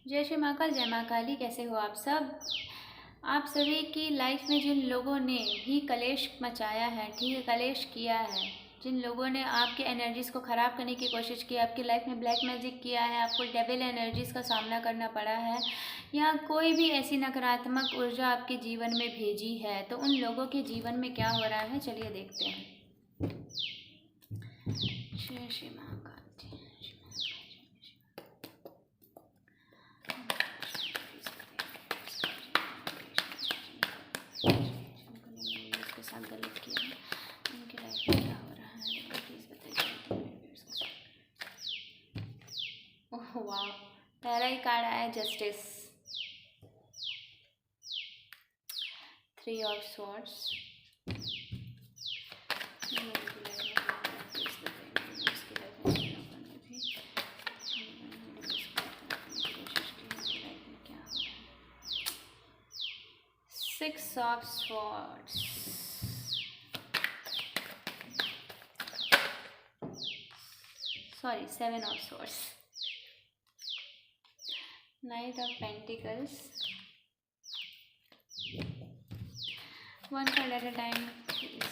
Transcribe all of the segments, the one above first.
जय श्री महाकाल, जय माँ काली। कैसे हो आप सब? आप सभी की लाइफ में जिन लोगों ने भी कलेश मचाया है, ठीक है, कलेश किया है, जिन लोगों ने आपके एनर्जीज़ को ख़राब करने की कोशिश की, आपकी लाइफ में ब्लैक मैजिक किया है, आपको डेविल एनर्जीज़ का सामना करना पड़ा है, या कोई भी ऐसी नकारात्मक ऊर्जा आपके जीवन में भेजी है, तो उन लोगों के जीवन में क्या हो रहा है, चलिए देखते हैं। जय श्री महाकाल। जिनके साथ गलत किया है उनकी लाइफ में क्या हो रहा है, प्लीज बताइए। ओह वाह, पहला ही कार्ड आया justice, 3 of swords. Six of Swords. Sorry, 7 of Swords. Knight of Pentacles. One card at a time, please.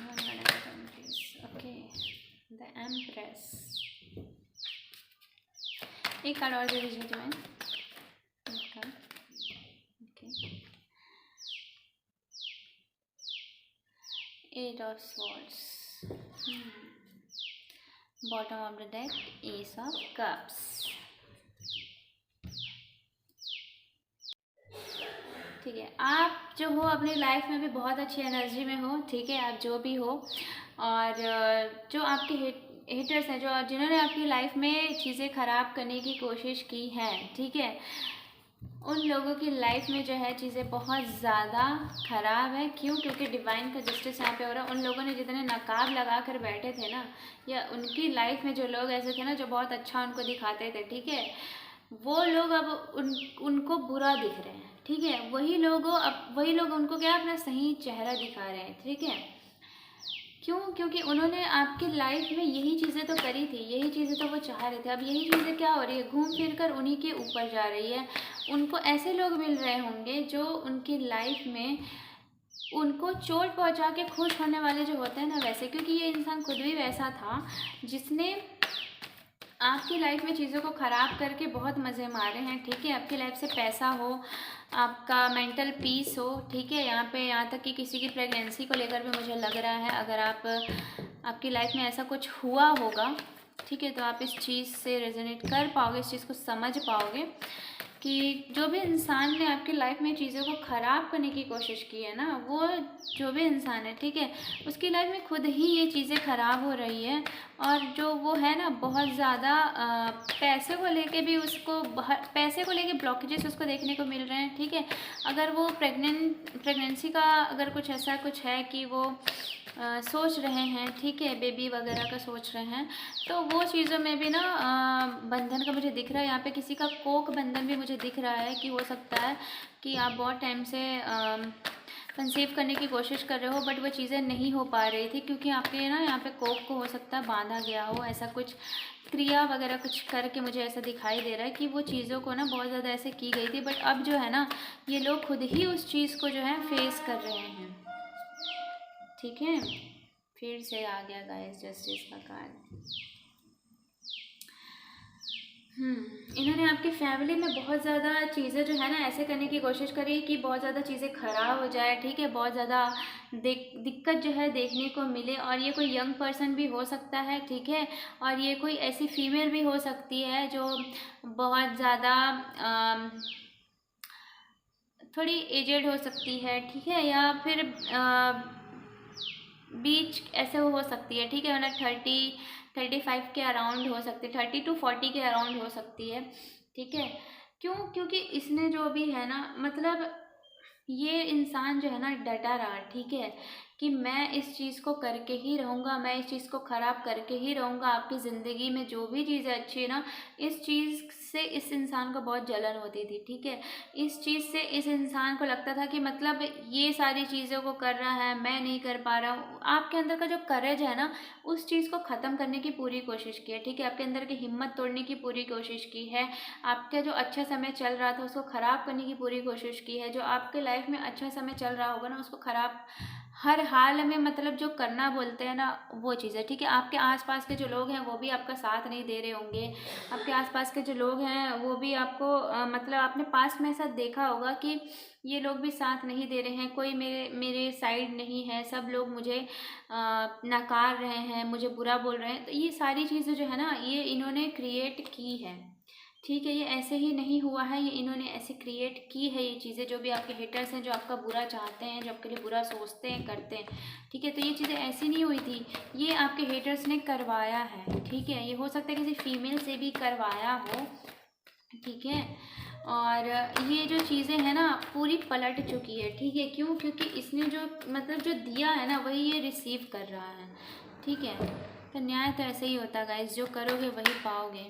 One card at a time, please. Okay. The Empress. एक कार्ड और दे दीजिए जो है। Eight of Swords. Bottom of the deck, Ace of Cups. ठीक है, आप जो हो अपनी लाइफ में भी बहुत अच्छी एनर्जी में हो, ठीक है, आप जो भी हो, और जो आपके हेटर्स हैं, जो जिन्होंने आपकी लाइफ में चीज़ें ख़राब करने की कोशिश की है, ठीक है, उन लोगों की लाइफ में जो है चीज़ें बहुत ज़्यादा ख़राब है। क्यों? क्योंकि डिवाइन का जस्टिस यहाँ पे हो रहा है। उन लोगों ने जितने नकाब लगा कर बैठे थे ना, या उनकी लाइफ में जो लोग ऐसे थे ना जो बहुत अच्छा उनको दिखाते थे, ठीक है, वो लोग अब उनको बुरा दिख रहे हैं, ठीक है, वही लोग उनको क्या अपना सही चेहरा दिखा रहे हैं, ठीक है। क्यों? क्योंकि उन्होंने आपकी लाइफ में यही चीज़ें तो करी थी, यही चीज़ें तो वो चाह रहे थे। अब यही चीज़ें क्या हो रही है, घूम फिर कर उन्हीं के ऊपर जा रही है। उनको ऐसे लोग मिल रहे होंगे जो उनकी लाइफ में उनको चोट पहुंचा के खुश होने वाले जो होते हैं ना, वैसे, क्योंकि ये इंसान खुद भी वैसा था जिसने आपकी लाइफ में चीज़ों को ख़राब करके बहुत मज़े मारे हैं, ठीक है। आपकी लाइफ से पैसा हो, आपका मेंटल पीस हो, ठीक है, यहाँ तक कि किसी की प्रेगनेंसी को लेकर भी मुझे लग रहा है, अगर आपकी लाइफ में ऐसा कुछ हुआ होगा, ठीक है, तो आप इस चीज़ से रेजोनेट कर पाओगे, इस चीज़ को समझ पाओगे कि जो भी इंसान ने आपकी लाइफ में चीज़ों को ख़राब करने की कोशिश की है ना, वो जो भी इंसान है, ठीक है, उसकी लाइफ में खुद ही ये चीज़ें ख़राब हो रही है। और जो वो है ना, बहुत ज़्यादा पैसे को लेके भी उसको पैसे को लेके ब्लॉकेजेस उसको देखने को मिल रहे हैं, ठीक है। अगर वो प्रेगनेंसी का अगर कुछ ऐसा कुछ है कि वो सोच रहे हैं, ठीक है, बेबी वगैरह का सोच रहे हैं, तो वो चीज़ों में भी ना बंधन का मुझे दिख रहा है। यहाँ पे किसी का कोक बंधन भी मुझे दिख रहा है कि हो सकता है कि आप बहुत टाइम से कंसीव करने की कोशिश कर रहे हो, बट वो चीज़ें नहीं हो पा रही थी, क्योंकि आपके ना यहाँ पे कोक को हो सकता है बांधा गया हो, ऐसा कुछ क्रिया वगैरह कुछ करके मुझे ऐसा दिखाई दे रहा है कि वो चीज़ों को ना बहुत ज़्यादा ऐसे की गई थी, बट अब जो है ना, ये लोग खुद ही उस चीज़ को जो है फेस कर रहे हैं, ठीक है। फिर से आ गया गाइस जस्टिस का कार्ड। इन्होंने आपकी फैमिली में बहुत ज़्यादा चीज़ें जो है ना ऐसे करने की कोशिश करी कि बहुत ज़्यादा चीज़ें ख़राब हो जाए, ठीक है, बहुत ज़्यादा दिक्कत जो है देखने को मिले। और ये कोई यंग पर्सन भी हो सकता है, ठीक है, और ये कोई ऐसी फीमेल भी हो सकती है जो बहुत ज़्यादा थोड़ी एजेड हो सकती है, ठीक है, या फिर बीच ऐसे हो सकती है, ठीक है, मतलब 35 के अराउंड हो सकती है, 30 to 40 के अराउंड हो सकती है, ठीक है। क्यों? क्योंकि इसने जो भी है ना, मतलब ये इंसान जो है ना डटा रहा, ठीक है, कि मैं इस चीज़ को करके ही रहूँगा, मैं इस चीज़ को ख़राब करके ही रहूँगा। आपकी ज़िंदगी में जो भी चीज़ें अच्छी है ना, इस चीज़ से इस इंसान को बहुत जलन होती थी, ठीक है। इस चीज़ से इस इंसान को लगता था कि मतलब ये सारी चीज़ों को कर रहा है, मैं नहीं कर पा रहा हूँ। आपके अंदर का जो करेज है ना, उस चीज़ को ख़त्म करने की पूरी कोशिश की है, ठीक है। आपके अंदर की हिम्मत तोड़ने की पूरी कोशिश की है। आपका जो अच्छा समय चल रहा था उसको ख़राब करने की पूरी कोशिश की है। जो आपके लाइफ में अच्छा समय चल रहा होगा ना, उसको ख़राब हर हाल में मतलब जो करना बोलते हैं ना, वो चीज़ है, ठीक है। आपके आसपास के जो लोग हैं वो भी आपका साथ नहीं दे रहे होंगे। आपके आसपास के जो लोग हैं वो भी आपको मतलब आपने पास में ऐसा देखा होगा कि ये लोग भी साथ नहीं दे रहे हैं, कोई मेरे मेरे साइड नहीं है, सब लोग मुझे नकार रहे हैं, मुझे बुरा बोल रहे हैं। तो ये सारी चीज़ें जो है ना, ये इन्होंने क्रिएट की है, ठीक है। ये ऐसे ही नहीं हुआ है, ये इन्होंने ऐसे क्रिएट की है ये चीज़ें। जो भी आपके हेटर्स हैं, जो आपका बुरा चाहते हैं, जो आपके लिए बुरा सोचते हैं, करते हैं, ठीक है। तो ये चीज़ें ऐसी नहीं हुई थी, ये आपके हेटर्स ने करवाया है, ठीक है। ये हो सकता है किसी फीमेल से भी करवाया हो, ठीक है। और ये जो चीज़ें हैं ना, पूरी पलट चुकी है, ठीक है। क्यों? क्योंकि इसने जो मतलब जो दिया है ना, वही ये रिसीव कर रहा है, ठीक है। तो न्याय तो ऐसे ही होता है गाइस, जो करोगे वही पाओगे।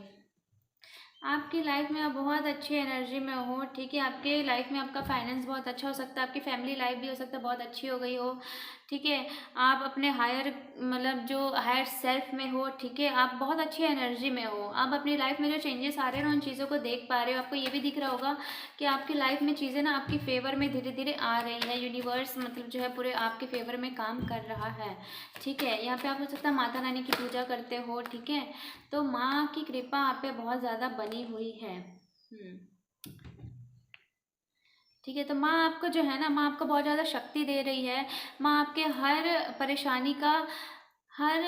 आपकी लाइफ में आप बहुत अच्छी एनर्जी में हो, ठीक है। आपके लाइफ में आपका फाइनेंस बहुत अच्छा हो सकता है, आपकी फैमिली लाइफ भी हो सकता है बहुत अच्छी हो गई हो, ठीक है। आप अपने हायर मतलब जो हायर सेल्फ में हो, ठीक है। आप बहुत अच्छी एनर्जी में हो, आप अपनी लाइफ में जो चेंजेस आ रहे हैं उन चीज़ों को देख पा रहे हो। आपको ये भी दिख रहा होगा कि आपकी लाइफ में चीज़ें ना आपकी फेवर में धीरे धीरे आ रही है। यूनिवर्स मतलब जो है पूरे आपके फेवर में काम कर रहा है, ठीक है। यहाँ पे आप हो सकता है माता रानी की पूजा करते हो, ठीक है। तो माँ की कृपा आप पे बहुत ज़्यादा बनी हुई है, ठीक है। तो माँ आपको जो है ना, माँ आपको बहुत ज़्यादा शक्ति दे रही है। माँ आपके हर परेशानी का, हर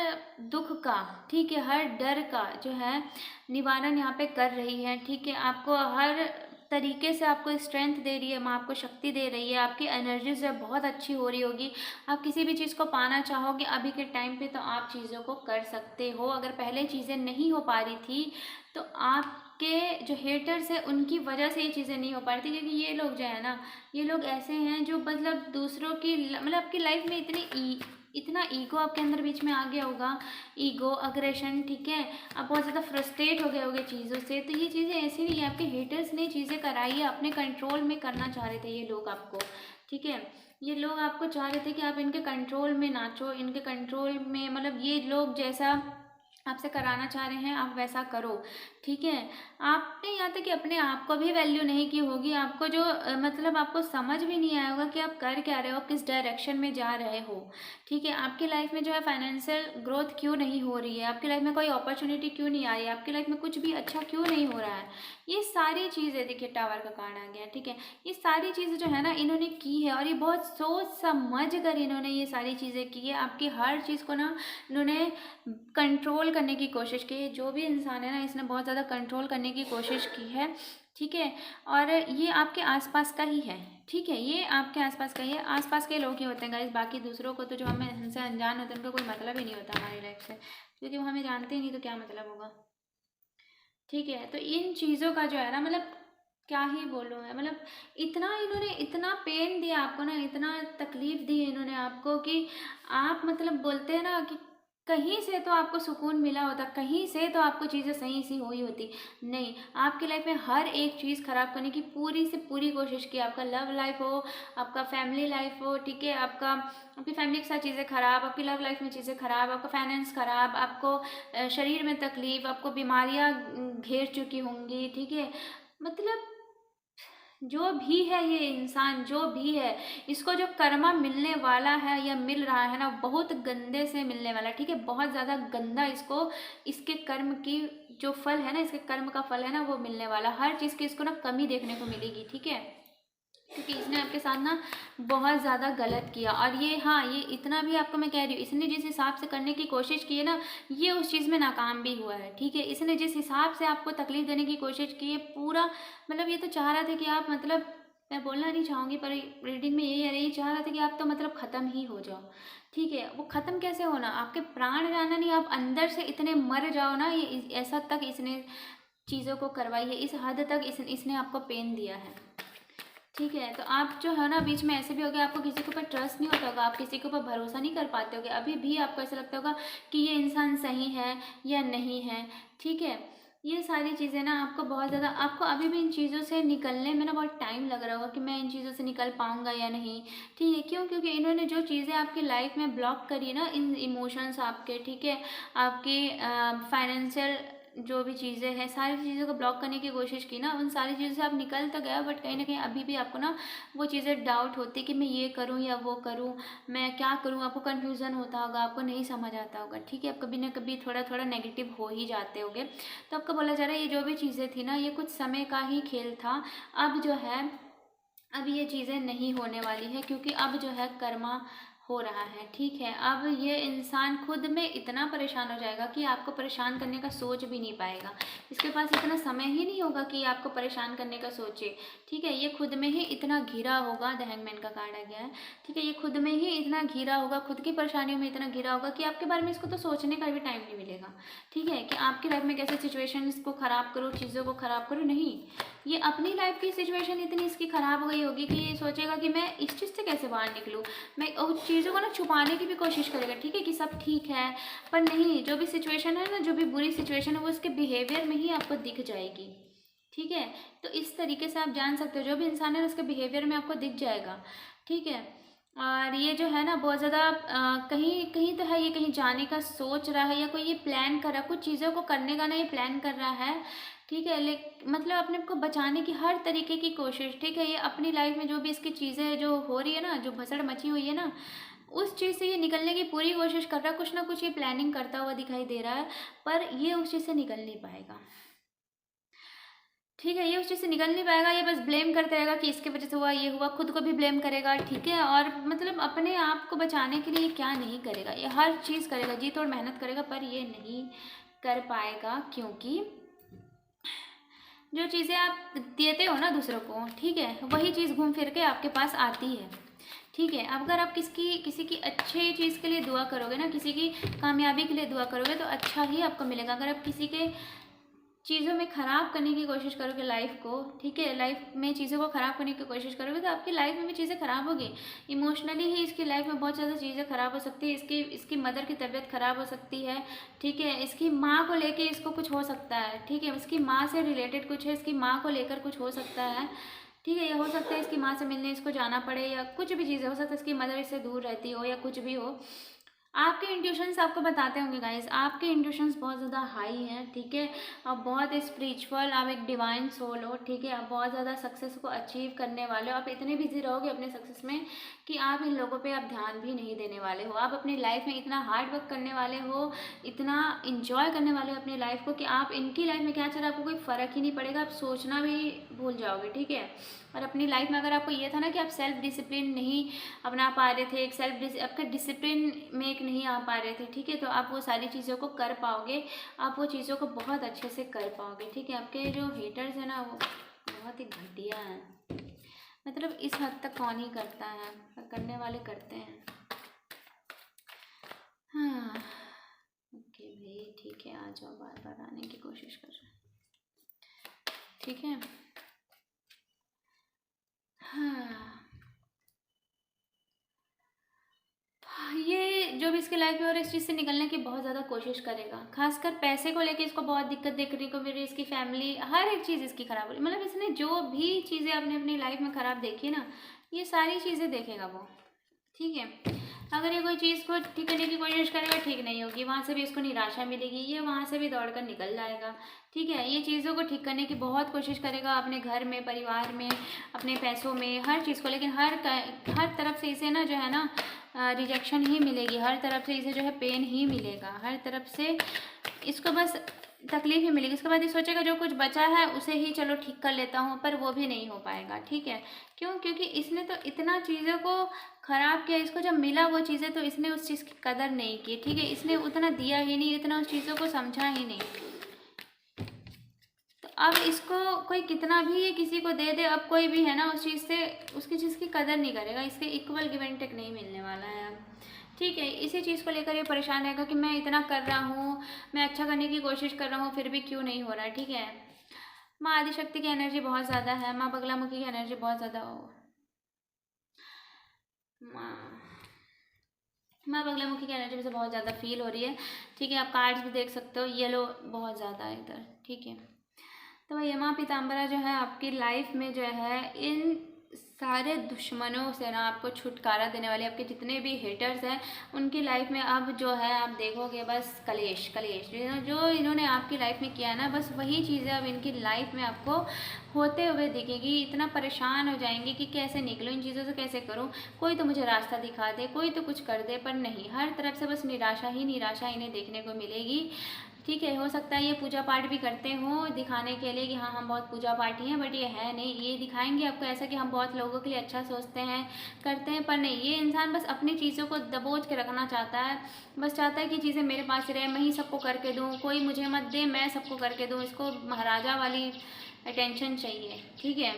दुख का, ठीक है, हर डर का जो है निवारण यहाँ पे कर रही है, ठीक है। आपको हर तरीके से आपको स्ट्रेंथ दे रही है, माँ आपको शक्ति दे रही है। आपकी एनर्जी जो है बहुत अच्छी हो रही होगी। आप किसी भी चीज़ को पाना चाहोगे अभी के टाइम पे तो आप चीज़ों को कर सकते हो। अगर पहले चीज़ें नहीं हो पा रही थी तो आपके जो हेटर्स हैं उनकी वजह से ये चीज़ें नहीं हो पा रही थी, क्योंकि ये लोग जो है ना, ये लोग ऐसे हैं जो मतलब दूसरों की मतलब आपकी लाइफ में इतना ईगो आपके अंदर बीच में आ गया होगा, ईगो अग्रेशन, ठीक है। आप बहुत ज़्यादा फ्रस्ट्रेट हो गए होगे चीज़ों से। तो ये चीज़ें ऐसी नहीं है, आपके हेटर्स ने चीज़ें कराई है, अपने कंट्रोल में करना चाह रहे थे ये लोग आपको, ठीक है। ये लोग आपको चाह रहे थे कि आप इनके कंट्रोल में नाचो, इनके कंट्रोल में मतलब ये लोग जैसा आपसे कराना चाह रहे हैं आप वैसा करो, ठीक है। आपने यहाँ तक कि अपने आप को भी वैल्यू नहीं की होगी। आपको जो मतलब आपको समझ भी नहीं आया होगा कि आप कर क्या रहे हो, किस डायरेक्शन में जा रहे हो, ठीक है। आपकी लाइफ में जो है फाइनेंशियल ग्रोथ क्यों नहीं हो रही है, आपकी लाइफ में कोई अपॉर्चुनिटी क्यों नहीं आ रही है, आपकी लाइफ में कुछ भी अच्छा क्यों नहीं हो रहा है। ये सारी चीज़ें देखिए, टावर का कार्ड आ गया, ठीक है। ये सारी चीज़ें जो है ना इन्होंने की है, और ये बहुत सोच समझ कर इन्होंने ये सारी चीज़ें की है। आपकी हर चीज़ को ना इन्होंने कंट्रोल करने की कोशिश की है। जो भी इंसान है ना, इसने बहुत ज़्यादा कंट्रोल करने की कोशिश की है, ठीक है। और ये आपके आसपास का ही है, ठीक है। ये आपके आसपास का ही है, आसपास के लोग ही होते हैं गाइस। बाकी दूसरों को तो जो हमें हमसे अनजान होते हैं उनका कोई मतलब ही नहीं होता हमारी लाइफ से, क्योंकि वो हमें जानते ही नहीं तो क्या मतलब होगा, ठीक है। तो इन चीज़ों का जो है ना मतलब क्या ही बोलूँ मैं, मतलब इतना इन्होंने इतना पेन दिया आपको ना, इतना तकलीफ दी इन्होंने आपको कि आप मतलब बोलते हैं ना कि कहीं से तो आपको सुकून मिला होता, कहीं से तो आपको चीज़ें सही सी हुई होती। नहीं, आपकी लाइफ में हर एक चीज़ ख़राब करने की पूरी से पूरी कोशिश की। आपका लव लाइफ हो, आपका फैमिली लाइफ हो, ठीक है। आपका आपकी फैमिली के साथ चीज़ें ख़राब, आपकी लव लाइफ में चीज़ें ख़राब, आपका फाइनेंस ख़राब, आपको शरीर में तकलीफ, आपको बीमारियाँ घेर चुकी होंगी, ठीक है। मतलब जो भी है ये इंसान, जो भी है, इसको जो कर्मा मिलने वाला है या मिल रहा है ना, बहुत गंदे से मिलने वाला है, ठीक है। बहुत ज़्यादा गंदा इसको, इसके कर्म की जो फल है ना, इसके कर्म का फल है ना, वो मिलने वाला। हर चीज़ की इसको ना कमी देखने को मिलेगी, ठीक है। क्योंकि इसने आपके साथ ना बहुत ज़्यादा गलत किया। और ये हाँ, ये इतना भी आपको मैं कह रही हूँ, इसने जिस हिसाब से करने की कोशिश की है ना, ये उस चीज़ में नाकाम भी हुआ है, ठीक है। इसने जिस हिसाब से आपको तकलीफ देने की कोशिश की है पूरा, मतलब ये तो चाह रहा था कि आप मतलब, मैं बोलना नहीं चाहूँगी पर रीडिंग में यही है, ये चाह रहा था कि आप तो मतलब ख़त्म ही हो जाओ, ठीक है। वो ख़त्म कैसे होना, आपके प्राण जाना नहीं, आप अंदर से इतने मर जाओ ना, ये ऐसा तक इसने चीज़ों को करवाई है, इस हद तक इसने आपको पेन दिया है, ठीक है, तो आप जो है ना बीच में ऐसे भी हो गया, आपको किसी के ऊपर ट्रस्ट नहीं होता होगा, आप किसी के ऊपर भरोसा नहीं कर पाते होगे, अभी भी आपको ऐसा लगता होगा कि ये इंसान सही है या नहीं है। ठीक है, ये सारी चीज़ें ना आपको बहुत ज़्यादा, आपको अभी भी इन चीज़ों से निकलने में ना बहुत टाइम लग रहा होगा कि मैं इन चीज़ों से निकल पाऊँगा या नहीं। ठीक है, क्यों? क्योंकि इन्होंने जो चीज़ें आपकी लाइफ में ब्लॉक करी ना, इन इमोशंस आपके, ठीक है, आपकी फाइनेंशियल जो भी चीज़ें हैं, सारी चीज़ों को ब्लॉक करने की कोशिश की ना, उन सारी चीज़ों से आप निकल तो गए, बट कहीं न कहीं अभी भी आपको ना वो चीज़ें डाउट होती कि मैं ये करूँ या वो करूँ, मैं क्या करूँ? आपको कन्फ्यूज़न होता होगा, आपको नहीं समझ आता होगा, ठीक है? आप कभी ना कभी थोड़ा-थोड़ा नेगेटिव हो ही जाते होंगे। तो आपको बोला जा रहा है ये जो भी चीज़ें थी ना, ये कुछ समय का ही खेल था। अब जो है, अब ये चीज़ें नहीं होने वाली है, क्योंकि अब जो है कर्मा हो रहा है। ठीक है, अब ये इंसान खुद में इतना परेशान हो जाएगा कि आपको परेशान करने का सोच भी नहीं पाएगा। इसके पास इतना समय ही नहीं होगा कि आपको परेशान करने का सोचे। ठीक है, ये खुद में ही इतना घिरा होगा, द हैंगमैन का कार्ड आ गया है। ठीक है, ये खुद में ही इतना घिरा होगा, खुद की परेशानियों में इतना घिरा होगा कि आपके बारे में इसको तो सोचने का भी टाइम नहीं मिलेगा। ठीक है, कि आपकी लाइफ में कैसे सिचुएशंस को ख़राब करो, चीज़ों को ख़राब करो, नहीं। ये अपनी लाइफ की सिचुएशन इतनी इसकी ख़राब हो गई होगी कि ये सोचेगा कि मैं इस चीज़ से कैसे बाहर निकलूँ। मैं उस चीज़ों को ना छुपाने की भी कोशिश करेगा, ठीक है, कि सब ठीक है, पर नहीं, जो भी सिचुएशन है ना, जो भी बुरी सिचुएशन है, वो उसके बिहेवियर में ही आपको दिख जाएगी। ठीक है, तो इस तरीके से आप जान सकते हो, जो भी इंसान है उसके बिहेवियर में आपको दिख जाएगा। ठीक है, और ये जो है ना बहुत ज़्यादा कहीं कहीं तो है, ये कहीं जाने का सोच रहा है, या कोई ये प्लान कर रहा है, कुछ चीज़ों को करने का ना ये प्लान कर रहा है। ठीक है, मतलब अपने को बचाने की हर तरीके की कोशिश। ठीक है, ये अपनी लाइफ में जो भी इसकी चीज़ें जो हो रही है ना, जो भसड़ मची हुई है ना, उस चीज़ से ये निकलने की पूरी कोशिश कर रहा है, कुछ ना कुछ ये प्लानिंग करता हुआ दिखाई दे रहा है, पर ये उस चीज़ से निकल नहीं पाएगा। ठीक है, ये उस चीज़ से निकल नहीं पाएगा, ये बस ब्लेम करते रहेगा कि इसकी वजह से हुआ, ये हुआ, खुद को भी ब्लेम करेगा। ठीक है, और मतलब अपने आप को बचाने के लिए ये क्या नहीं करेगा, ये हर चीज़ करेगा, जी तोड़ मेहनत करेगा, पर ये नहीं कर पाएगा, क्योंकि जो चीज़ें आप देते हो ना दूसरों को, ठीक है, वही चीज़ घूम फिर के आपके पास आती है। ठीक है, अब अगर आप किसी की अच्छे चीज़ के लिए दुआ करोगे ना, किसी की कामयाबी के लिए दुआ करोगे, तो अच्छा ही आपको मिलेगा। अगर आप किसी के चीज़ों में ख़राब करने की कोशिश करोगे लाइफ को, ठीक है, लाइफ में चीज़ों को ख़राब करने की कोशिश करोगे, तो आपकी लाइफ में भी चीज़ें ख़राब होगी। इमोशनली ही इसकी लाइफ में बहुत ज़्यादा चीज़ें ख़राब हो सकती है, इसकी मदर की तबीयत ख़राब हो सकती है। ठीक है, इसकी माँ को लेके इसको कुछ हो सकता है। ठीक है, इसकी माँ से रिलेटेड कुछ है, इसकी माँ को लेकर कुछ हो सकता है। ठीक है, ये हो सकता है इसकी माँ से मिलने इसको जाना पड़े, या कुछ भी चीज़ें हो सकता है, इसकी मदर इससे दूर रहती हो, या कुछ भी हो। आपके इंट्यूशंस आपको बताते होंगे गाइस, आपके इंट्यूशंस बहुत ज़्यादा हाई हैं। ठीक है, आप बहुत स्पिरिचुअल, आप एक डिवाइन सोल हो। ठीक है, आप बहुत ज़्यादा सक्सेस को अचीव करने वाले हो, आप इतने बिजी रहोगे अपने सक्सेस में कि आप इन लोगों पे आप ध्यान भी नहीं देने वाले हो। आप अपनी लाइफ में इतना हार्ड वर्क करने वाले हो, इतना इंजॉय करने वाले हो अपनी लाइफ को, कि आप इनकी लाइफ में क्या चल रहा है आपको कोई फ़र्क ही नहीं पड़ेगा, आप सोचना भी भूल जाओगे। ठीक है, और अपनी लाइफ में अगर आपको ये था ना कि आप सेल्फ डिसिप्लिन नहीं अपना पा रहे थे, एक आपका डिसिप्लिन में एक नहीं आ पा रहे थे, ठीक है, तो आप वो सारी चीज़ों को कर पाओगे, आप वो चीज़ों को बहुत अच्छे से कर पाओगे। ठीक है, आपके जो हेटर्स हैं ना, वो बहुत ही घटिया हैं। मतलब इस हद तक कौन ही करता है, पर करने वाले करते हैं। हाँ, ओके भाई, ठीक है, आ जाओ, बार बार आने की कोशिश कर रहे हैं। ठीक है, हाँ, ये जो भी इसकी लाइफ में और इस चीज़ से निकलने की बहुत ज़्यादा कोशिश करेगा। खासकर पैसे को लेके इसको बहुत दिक्कत देखने को मिल रही है, इसकी फैमिली, हर एक चीज़ इसकी ख़राब हो रही है। मतलब इसने जो भी चीज़ें आपने अपनी लाइफ में ख़राब देखी ना, ये सारी चीज़ें देखेगा वो। ठीक है, अगर ये कोई चीज़ को ठीक करने की कोशिश करेगा, ठीक नहीं होगी, वहाँ से भी इसको निराशा मिलेगी, ये वहाँ से भी दौड़ कर निकल जाएगा। ठीक है, ये चीज़ों को ठीक करने की बहुत कोशिश करेगा, अपने घर में, परिवार में, अपने पैसों में, हर चीज़ को, लेकिन हर तरफ से इसे ना जो है ना रिजेक्शन ही मिलेगी, हर तरफ से इसे जो है पेन ही मिलेगा, हर तरफ से इसको बस तकलीफ ही मिलेगी। उसके बाद ये सोचेगा जो कुछ बचा है उसे ही चलो ठीक कर लेता हूँ, पर वो भी नहीं हो पाएगा। ठीक है, क्यों? क्योंकि इसने तो इतना चीज़ों को ख़राब किया, इसको जब मिला वो चीज़ें, तो इसने उस चीज़ की कदर नहीं की। ठीक है, इसने उतना दिया ही नहीं, इतना उस चीज़ों को समझा ही नहीं। तो अब इसको कोई कितना भी ये किसी को दे दे, अब कोई भी है ना उस चीज़ से, उसकी चीज़ की कदर नहीं करेगा, इसके इक्वल गिव एंड टेक नहीं मिलने वाला है अब। ठीक है, इसी चीज़ को लेकर ये परेशान रहेगा कि मैं इतना कर रहा हूँ, मैं अच्छा करने की कोशिश कर रहा हूँ, फिर भी क्यों नहीं हो रहा है। ठीक है, माँ आदिशक्ति की एनर्जी बहुत ज़्यादा है, माँ बगलामुखी की एनर्जी बहुत ज़्यादा हो, माँ बगलामुखी की एनर्जी मुझे बहुत ज़्यादा फील हो रही है। ठीक है, आप कार्ड्स भी देख सकते हो, येलो बहुत ज़्यादा है इधर। ठीक है, तो वही माँ पीताम्बरा जो है आपकी लाइफ में जो है इन सारे दुश्मनों से ना आपको छुटकारा देने वाले, आपके जितने भी हेटर्स हैं उनकी लाइफ में अब जो है आप देखोगे बस कलेश कलेश, जो इन्होंने आपकी लाइफ में किया ना, बस वही चीज़ें अब इनकी लाइफ में आपको होते हुए दिखेगी। इतना परेशान हो जाएंगे कि कैसे निकलूँ इन चीज़ों से, कैसे करूँ, कोई तो मुझे रास्ता दिखा दे, कोई तो कुछ कर दे, पर नहीं, हर तरफ से बस निराशा ही निराशा इन्हें देखने को मिलेगी। ठीक है, हो सकता है ये पूजा पाठ भी करते हो दिखाने के लिए कि हाँ हम बहुत पूजा पाठी हैं, बट ये है नहीं, ये दिखाएंगे आपको ऐसा कि हम बहुत लोगों के लिए अच्छा सोचते हैं करते हैं, पर नहीं, ये इंसान बस अपनी चीज़ों को दबोच के रखना चाहता है, बस चाहता है कि चीज़ें मेरे पास रहे, मैं ही सबको करके दूँ, कोई मुझे मत दे, मैं सबको करके दूँ, इसको महाराजा वाली अटेंशन चाहिए। ठीक है,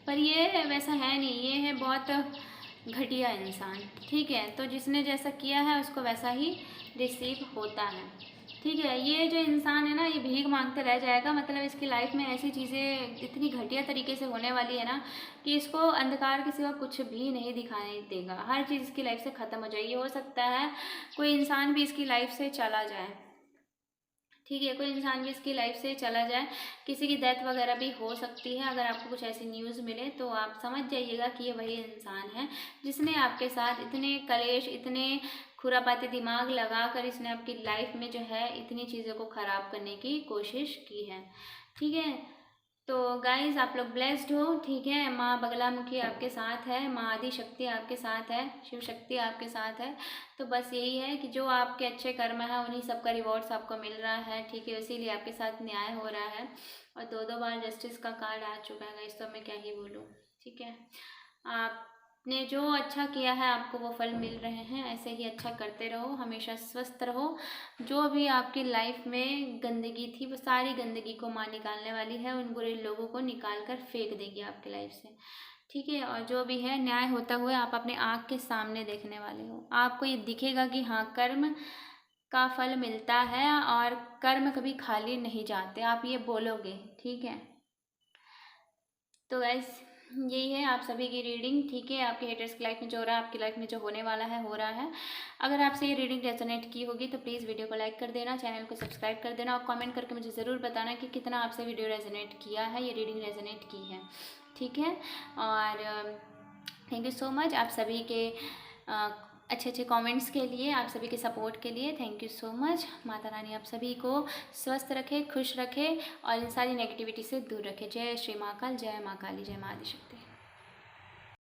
पर ये वैसा है नहीं, ये है बहुत घटिया इंसान। ठीक है, तो जिसने जैसा किया है उसको वैसा ही रिसीव होता है। ठीक है, ये जो इंसान है ना ये भीख मांगते रह जाएगा, मतलब इसकी लाइफ में ऐसी चीज़ें इतनी घटिया तरीके से होने वाली है ना कि इसको अंधकार के सिवा कुछ भी नहीं दिखाई देगा, हर चीज़ इसकी लाइफ से ख़त्म हो जाएगी। हो सकता है कोई इंसान भी इसकी लाइफ से चला जाए। ठीक है, कोई इंसान भी इसकी लाइफ से चला जाए, किसी की डेथ वगैरह भी हो सकती है। अगर आपको कुछ ऐसी न्यूज़ मिले तो आप समझ जाइएगा कि ये वही इंसान है जिसने आपके साथ इतने कलेश, इतने खुरापाती दिमाग लगाकर इसने आपकी लाइफ में जो है इतनी चीज़ों को ख़राब करने की कोशिश की है। ठीक है, तो गाइज़ आप लोग ब्लेस्ड हो। ठीक है, माँ बगलामुखी आपके साथ है, माँ आदि शक्ति आपके साथ है, शिव शक्ति आपके साथ है। तो बस यही है कि जो आपके अच्छे कर्म है उन्हीं सब का रिवॉर्ड्स आपको मिल रहा है। ठीक है, इसीलिए आपके साथ न्याय हो रहा है, और 2 बार जस्टिस का कार्ड आ चुका है गाइस, तो मैं क्या ही बोलूँ। ठीक है, आपने जो अच्छा किया है आपको वो फल मिल रहे हैं, ऐसे ही अच्छा करते रहो, हमेशा स्वस्थ रहो। जो भी आपकी लाइफ में गंदगी थी वो सारी गंदगी को माँ निकालने वाली है, उन बुरे लोगों को निकाल कर फेंक देगी आपकी लाइफ से। ठीक है, और जो भी है न्याय होता हुआ आप अपने आँख के सामने देखने वाले हो, आपको ये दिखेगा कि हाँ कर्म का फल मिलता है और कर्म कभी खाली नहीं जाते, आप ये बोलोगे। ठीक है, तो गैस यही है आप सभी की रीडिंग। ठीक है, आपके हेटर्स की लाइफ में जो हो रहा है, आपकी लाइफ में जो होने वाला है हो रहा है। अगर आपसे ये रीडिंग रेजोनेट की होगी तो प्लीज़ वीडियो को लाइक कर देना, चैनल को सब्सक्राइब कर देना, और कमेंट करके मुझे ज़रूर बताना कि कितना आपसे वीडियो रेजोनेट किया है, ये रीडिंग रेजोनेट की है। ठीक है, और थैंक यू सो मच आप सभी के अच्छे अच्छे कमेंट्स के लिए, आप सभी के सपोर्ट के लिए thank you so much. Mata Rani आप सभी को स्वस्थ रखे, खुश रखे और इन सारी नेगेटिविटी से दूर रखे। जय श्री महाकाल, जय माँ काली, जय माँ आदिशक्ति।